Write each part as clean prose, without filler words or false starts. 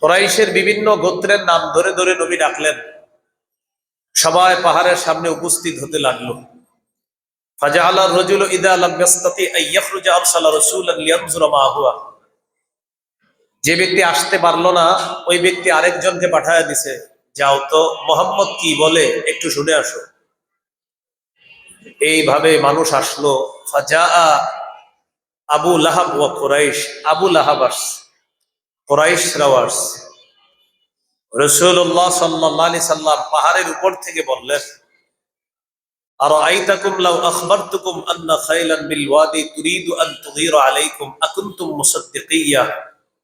কুরাইশের বিভিন্ন গোত্রের নাম ধরে ধরে নবী ডাকলেন। সবাই পাহাড়ের সামনে উপস্থিত হতে লাগলো। ফাজাআলা রাজুলু ইযা লাম ইয়াস্তাতি আন ইয়াখরুজা আরসালা রাসূলান লিয়ানজুরা মা হুয়া। যে ব্যক্তি আসতে পারলো না, ওই ব্যক্তি আরেকজনকে পাঠায় দিছে, যাও তো মুহাম্মদ কি বলে একটু শুনে আসো। এইভাবে মানুষ আসলো। ফাজাআ আবু লাহাব ওয়া কুরাইশ। আবু লাহাব আসছে, কুরাইশরাও আসছে। রাসূলুল্লাহ সাল্লাল্লাহু আলাইহি সাল্লাম পাহাড়ের উপর থেকে বললেন, আরাআইতাকুম লাউ আখবারতুকুম আন্না খাইলান বিল ওয়াদি তুরিদু আন তুগীরা আলাইকুম আকুনতুম মুসাদ্দিকিয়া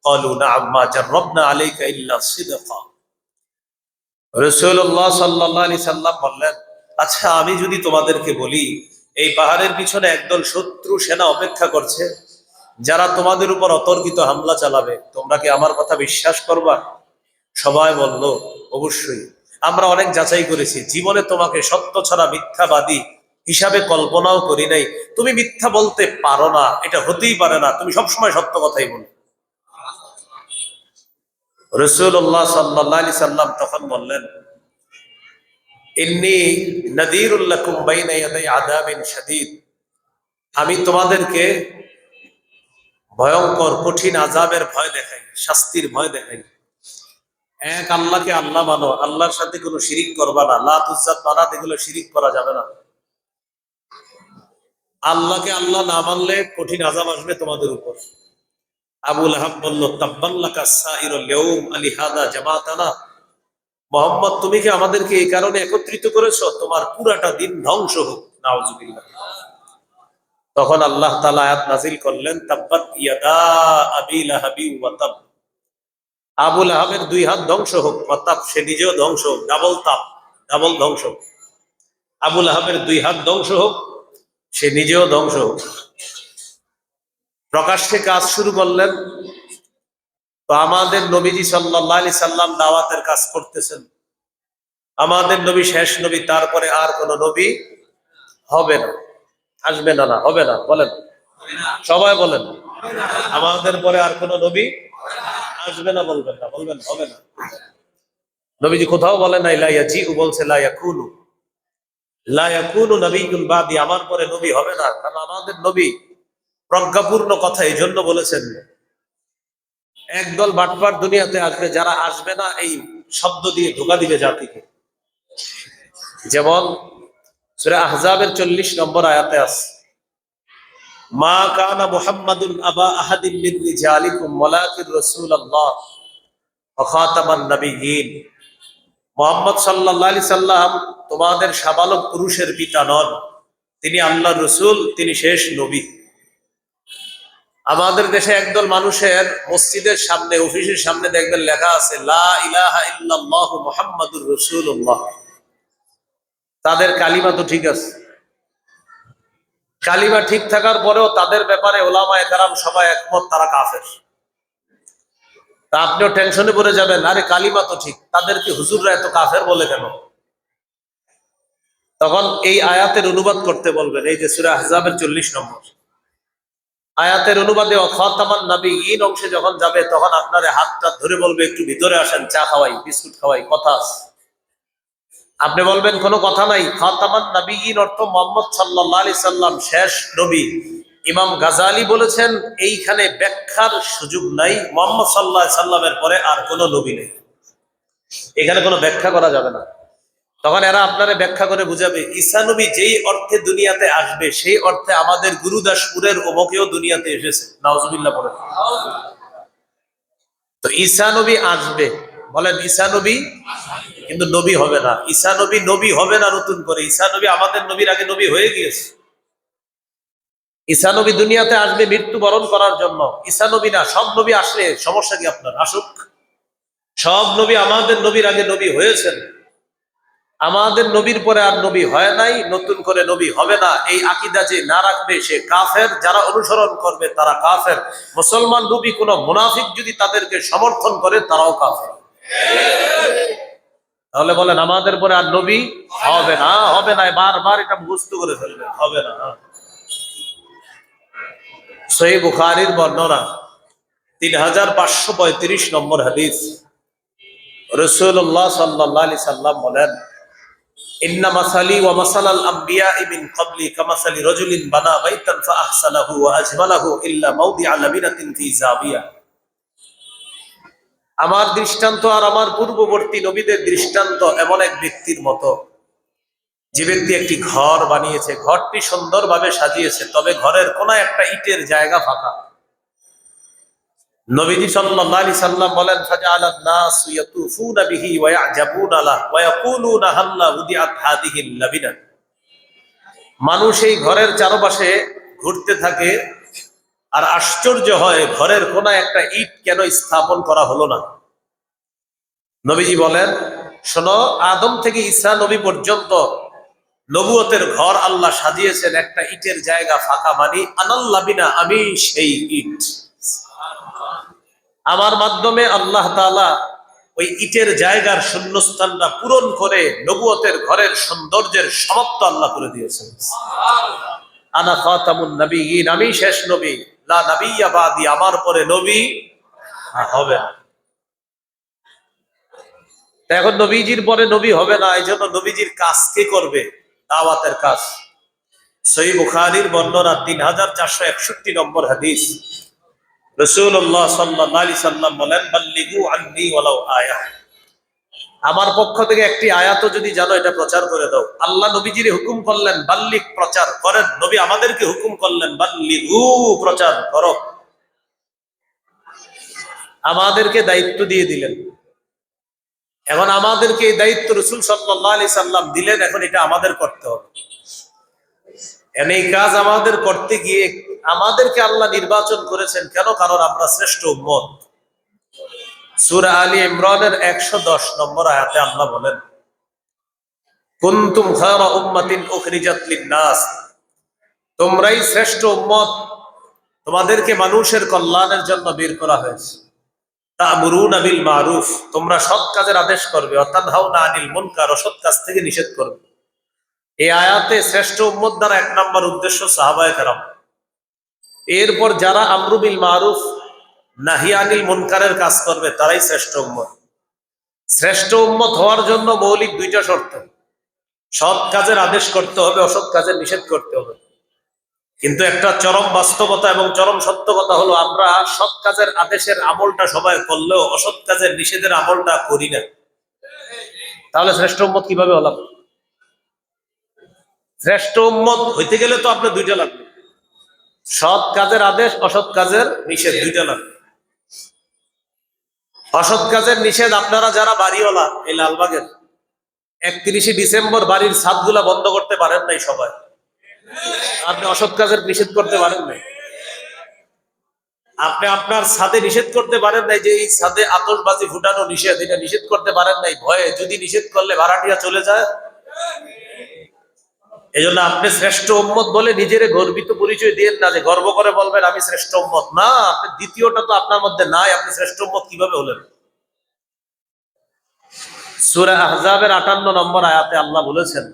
ক্বালু না'আম মা জাররাবনা আলাইকা ইল্লা সিদকা। রাসূলুল্লাহ সাল্লাল্লাহু আলাইহি সাল্লাম বললেন, আচ্ছা আমি যদি তোমাদেরকে বলি এই পাহাড়ের পিছনে একদল শত্রু সেনা অপেক্ষা করছে, যারা তোমাদের উপর অতর্কিত হামলা চালাবে, তোমরা কি আমার কথা বিশ্বাস করবা? সবাই বলল, অবশ্যই। আমরা অনেক যাচাই করেছি, জীবনে তোমাকে সত্য ছাড়া মিথ্যাবাদী হিসাবে কল্পনাও করি নাই। তুমি মিথ্যা বলতে পারো না, এটা হতেই পারে না, তুমি সবসময় সত্য কথাই বলো। রাসূলুল্লাহ সাল্লাল্লাহু আলাইহি সাল্লাম তখন বললেন, ইন্নী নাযীরুল লাকুম বাইনা ইয়াদাই আযাবিন শাদীদ। আমি তোমাদেরকে ভয়ঙ্কর কঠিন আযাবের ভয় দেখাই, শাস্তির ভয় দেখাই। এক আল্লাহকে আল্লাহ মানো, আল্লাহর সাথে কোনো শিরিক করবা না। লাত উজ্জাত মানাত এগুলো শিরিক করা যাবে না। আল্লাহকে আল্লাহ না মানলে কঠিন আযাব আসবে তোমাদের উপর। আবু লাহাব বলল, তাব্বান লাকা সাইরুল ইয়াউম আলিহাদা জামাতানা। মুহাম্মদ, তুমি কি আমাদেরকে এই কারণে একত্রিত করেছো? তোমার পুরাটা দিন ধ্বংস হোক। নাউজুবিল্লাহ। তখন আল্লাহ তাআলা আয়াত নাযিল করলেন, তাব্বাত ইয়াদা আবি লাহাবি ওয়া তাব। আবু লাহাবের দুই হাত ধ্বংস হোক, অর্থাৎ সে নিজেও ধ্বংস হোক। ডাবল তাপ, ডাবল ধ্বংস। আবু লাহাবের দুই হাত ধ্বংস হোক, সে নিজেও ধ্বংস হোক। প্রকাশ্যে কাজ শুরু করলেন। তো আমাদের নবীজি সাল্লাল্লাহু আলাইহি সাল্লাম দাওয়াতের কাজ করতেছেন। আমাদের নবী শেষ নবী, তারপরে আর কোন নবী হবে না, আসবে না। না হবে না, বলেন সবাই বলেন, আমাদের পরে আর কোন নবী আসবে না। বলবেন না, বলবেন হবে না। নবীজি কোথাও বলেন নাই লা ইয়াজিউ, বলছে লা ইয়াকুনু। লা ইয়াকুনু নাবিয়্যুন বাদি, আমার পরে নবী হবে না। কারণ আমাদের নবী প্রজ্ঞাপূর্ণ কথা এই জন্য বলেছেন। একদল বাটপার দুনিয়াতে আসবে, যারা আসবে না এই শব্দ দিয়ে ধোঁকা দিবে জাতিকে। যেমন সূরা আহজাবের 40 নম্বর আয়াতে আছে, মা কানা মুহাম্মাদুন আবা আহাদিন মিন রিজালিকুম ওয়ালাকিন রাসূলুল্লাহ ওয়া খাতামান নাবিয়্যিন। মুহাম্মদ সাল্লাল্লাহু আলাইহি সাল্লাম তোমাদের সাবালক পুরুষের পিতা নন, তিনি আল্লাহর রাসূল, তিনি শেষ নবী। আমাদের দেশে একদল মানুষের মসজিদের সামনে, অফিসের সামনে দেখবেন লেখা আছে লা ইলাহা ইল্লাল্লাহু মুহাম্মাদুর রাসূলুল্লাহ। তাদের কালিমা তো ঠিক আছে, কালিমা ঠিক থাকার পরেও তাদের ব্যাপারে উলামায়ে কেরাম সবাই একমত, তারা কাফের। তা আপনিও টেনশনে পড়ে যাবেন, আরে কালিমা তো ঠিক, তাদেরকে হুজুররা এত কাফের বলে কেন? তখন এই আয়াতের অনুবাদ করতে বলবেন। এই যে সূরা আহজাবের 40 নম্বর আয়াতের অনুবাদে খাতামান নাবিয়্যিন অংশে যখন যাবে, তখন আপনার হাতটা ধরে বলবে একটু ভিতরে আসেন, চা খাওয়াই, বিস্কুট খাওয়াই, কথা আছে। আপনি বলবেন কোনো কথা নাই। খাতামান নাবিয়্যিন অর্থ মুহাম্মদ সাল্লাল্লাহু আলাইহি সাল্লাম শেষ নবী। ইমাম গাজালি বলেছেন এইখানে ব্যাখ্যার সুযোগ নাই, মুহাম্মদ সাল্লাল্লাহু আলাইহি সাল্লামের পরে আর কোনো নবী নেই, এখানে কোনো ব্যাখ্যা করা যাবে না। তখন এরা আপনারে ব্যাখ্যা করে বুঝাবে, ঈসা নবী যেই অর্থে দুনিয়াতে আসবে সেই অর্থে আমাদের গুরুদাসপুরের অমুকেও দুনিয়াতে এসেছে। নাউজুবিল্লাহ পড়ে। তো ঈসা নবী আসবে, বলেন ঈসা নবী, কিন্তু নবী হবে না। ঈসা নবী নবী হবে না নতুন করে। ঈসা নবী আমাদের নবীর আগে নবী হয়ে গিয়েছে। ঈসা নবী দুনিয়াতে আসবে মৃত্যুবরণ করার জন্য। ঈসা নবী না, সব নবী আসলে সমস্যা কি আপনার? আসুক। সব নবী আমাদের নবীর আগে নবী হয়েছেন, আমাদের নবীর পরে আর নবী হয় নাই, নতুন করে নবী হবে না। এই আকীদা যে না রাখবে সে কাফের, যারা অনুসরণ করবে তারা কাফের। মুসলমান নবী কোন মুনাফিক যদি তাদেরকে সমর্থন করে তারাও কাফের। তাহলে বলেন আমাদের পরে আর নবী হবে না, হবে না, বারবার এটা মুখস্থ করে ফেলবে, হবে না। সহিহ বুখারীর বর্ণনা 3535 নম্বর হাদিস, রাসূলুল্লাহ সাল্লাল্লাহু আলাইহি সাল্লাম বলেন, ইন্না মাসালি ওয়া মাসালাল আমবিয়াই মিন ক্বাবলি কামাসালি রাজুলিন বানা বাইতান ফাআহসানাহু ওয়া আজমালাহু ইল্লা মাওদিআ লাবিনাতিন ফি যাবিয়া। আমার দৃষ্টান্ত আর আমার পূর্ববর্তী নবীদের দৃষ্টান্ত এমন এক ব্যক্তির মতো, যে ব্যক্তি একটি ঘর বানিয়েছে, ঘরটি সুন্দরভাবে সাজিয়েছে, তবে ঘরের কোনায় একটা ইটের জায়গা ফাঁকা। নবীজি সাল্লাল্লাহু আলাইহি সাল্লাম বলেন, ফাজআলান নাসু ইয়াতুফুনা বিহি ওয়া ইয়াজাবুনা লা ওয়া ইয়াকুলুনা হাল্লা উদিআত হাদিহিল লাবিনা। মানুষ এই ঘরের চারপাশে ঘুরতে থাকে আর আশ্চর্য হয় ঘরের কোনায় একটা ইট কেন স্থাপন করা হলো না। নবীজি বলেন, শোনো, আদম থেকে ঈসা নবী পর্যন্ত নবুয়তের ঘর আল্লাহ সাজিয়েছেন, একটা ইটের জায়গা ফাঁকা, মানে আনাল লাবিনা, আমি সেই ইট। আমার মাধ্যমে আল্লাহ তাআলা ওই ইটের জায়গার শূন্যস্থানটা পূরণ করে নবুয়তের ঘরের সৌন্দর্যের সমাপ্ত আল্লাহ করে দিয়েছেন। আনা খাতামুন নবিয়্যিন, আমি শেষ নবী, লা নাবিয়্যা বাদি, আমার পরে নবী হবে না। এখন নবীজির পরে নবী হবে না, এই জন্য নবীজির কাজ কে করবে? দাওয়াতের কাজ। সহিহ বুখারীর বর্ণনা 3461 নম্বর হাদিস, রাসূলুল্লাহ সাল্লাল্লাহু আলাইহি সাল্লাম বলেন, বাল্লিগু আন্নী ওয়ালাউ আয়া, আমার পক্ষ থেকে একটি আয়াতও যদি জানো এটা প্রচার করে দাও। আল্লাহ নবীজির হুকুম করলেন বাল্লিগ, প্রচার করেন। নবী আমাদেরকে হুকুম করলেন বাল্লিগু, প্রচার করো। আমাদেরকে দায়িত্ব দিয়ে দিলেন। এখন আমাদেরকে এই দায়িত্ব রাসূল সাল্লাল্লাহু আলাইহি সাল্লাম দিলেন, এখন এটা আমাদের করতে হবে। এই কাজ আমাদের করতে গিয়ে আমাদেরকে আল্লাহ নির্বাচন করেছেন কেন? কারণ আমরা শ্রেষ্ঠ উম্মত। সূরা আলী ইমরানের 110 নম্বর আয়াতে আল্লাহ বলেন, কুনতুম খায়রা উম্মাতিন উখরিজাত লিন-নাস, তোমরাই শ্রেষ্ঠ উম্মত, তোমাদেরকে মানুষের কল্যাণের জন্য বের করা হয়েছে। তা'মুরুনা বিল মারুফ, তোমরা সৎ কাজের আদেশ করবে, ওয়া তানহাউনা আনিল মুনকার, অসৎ কাজ থেকে নিষেধ করবে। এই আয়াতে শ্রেষ্ঠ উম্মত দ্বারা 1 নম্বর উদ্দেশ্য সাহাবায়ে কেরাম। এরপর যারা আমরু বিল মারুফ নাহি আনিল মুনকারের কাজ করবে তারাই শ্রেষ্ঠ উম্মত। শ্রেষ্ঠ উম্মত হওয়ার জন্য মৌলিক 2টা শর্ত, সৎ কাজের আদেশ করতে হবে, অসৎ কাজের নিষেধ করতে হবে। কিন্তু একটা চরম বাস্তবতা এবং চরম সত্য কথা হলো, আমরা সৎ কাজের আদেশের আমলটা সবাই করলেও অসৎ কাজের নিষেধের আমলটা করি না। তাহলে শ্রেষ্ঠ উম্মত কিভাবে হলাম? শ্রেষ্ঠ উম্মত হইতে গেলে তো আপনার 2টা লাগবে, সৎ কাজের আদেশ, অসৎ কাজের নিষেধ, 2টা লাগবে। অসৎ কাজের নিষেধ, আপনারা যারা বাড়িওয়ালা এই লালবাগের 31শে ডিসেম্বর বাড়ির ছাদগুলা বন্ধ করতে পারেন নাই সবাই, আপনি অসৎ কাজের নিষেধ করতে পারেন নাই। আপনি আপনার ছাদে নিষেধ করতে পারেন নাই যে এই ছাদে আতশবাজি ফুটানো নিষেধ, এটা নিষেধ করতে পারেন নাই ভয়ে, যদি নিষেধ করলে ভাড়াটিয়া চলে যায়। এই জন্য আপনি শ্রেষ্ঠ উম্মত বলে নিজের গর্বিত পরিচয় দিয়েন না, যে গর্ব করে বলবেন আমি শ্রেষ্ঠ উম্মত। না, আপনি দ্বিতীয়টা তো আপনার মধ্যে নাই, আপনি শ্রেষ্ঠ উম্মত কিভাবে হলেন? সূরা আহজাবের 58 নম্বর আয়াতে আল্লাহ বলেছেন,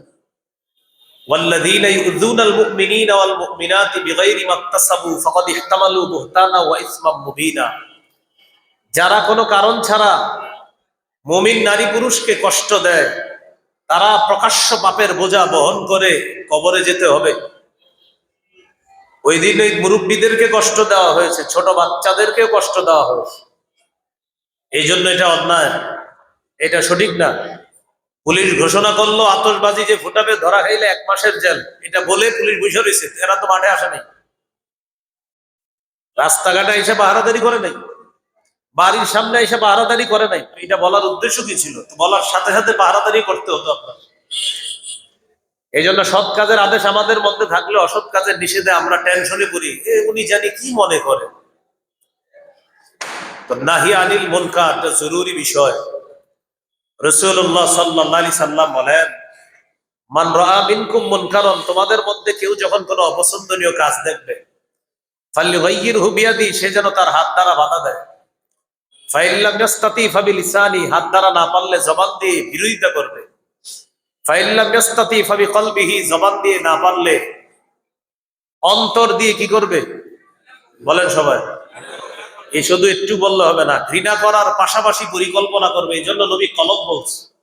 ওয়াল্লাযীনা ইউযুনাল মুমিনিনা ওয়াল মুমিনাতি বিগাইরি মাকতাসাবু ফাকাদ ইহতামালু বুহতানা ওয়া ইসমান মুবিনা। যারা কোনো কারণ ছাড়া মুমিন নারী পুরুষকে কষ্ট দেয়, তারা প্রকাশ্য পাপের বোঝা বহন করে কবরে যেতে হবে। ওই দিন ওই মুরব্বীদেরকে কষ্ট দেওয়া হয়েছে, ছোট বাচ্চাদেরকেও কষ্ট দেওয়া হয়েছে। এই জন্য এটা অন্যায়, এটা সঠিক না। পুলিশ ঘোষণা করলো আতশবাজি যে ফুটাবে ধরা খাইলে 1 মাসের জেল, এটা বলে পুলিশ বসে রয়েছে, এরা তো মাঠে আসে নাই, রাস্তাঘাটে এসে পাহারাদারি করে নাই, বাড়ির সামনে এসে পাহারাদারি করে নাই। এটা বলার উদ্দেশ্য কি ছিল? বলার সাথে সাথে পাহারাদারি করতে হতো আপনার। এই জন্য সৎ কাজের আদেশ আমাদের মধ্যে থাকলে অসৎ কাজের নিষেধে আমরা টেনশনে পড়ি, উনি জানি কি মনে করে। তো নাহি আনিল মুনকার একটা জরুরি বিষয়। রাসূলুল্লাহ সাল্লাল্লাহু আলাইহি সাল্লাম বলেন, মান রাআ মিনকুম মুনকারান, তোমাদের মধ্যে কেউ যখন কোনো অপছন্দনীয় কাজ দেখবে, ফালইগাইয়িরহু বিয়াদি, সে যেন তার হাত দ্বারা বাধা দেয়। ফাইন লাম ইয়াস্তাতি ফাবিলিসানি, হাত দ্বারা না পারলে জবান দিয়ে বিরোধিতা করবে। ফাইন লাম ইয়াস্তাতি ফাবিকলবিহি, জবান দিয়ে না পারলে অন্তর দিয়ে কি করবে? বলেন সবাই। এই শুধু একটু বললে হবে না, ঘৃণা করার পাশাপাশি পরিকল্পনা করবে। এই জন্য নবী কলব বলছে।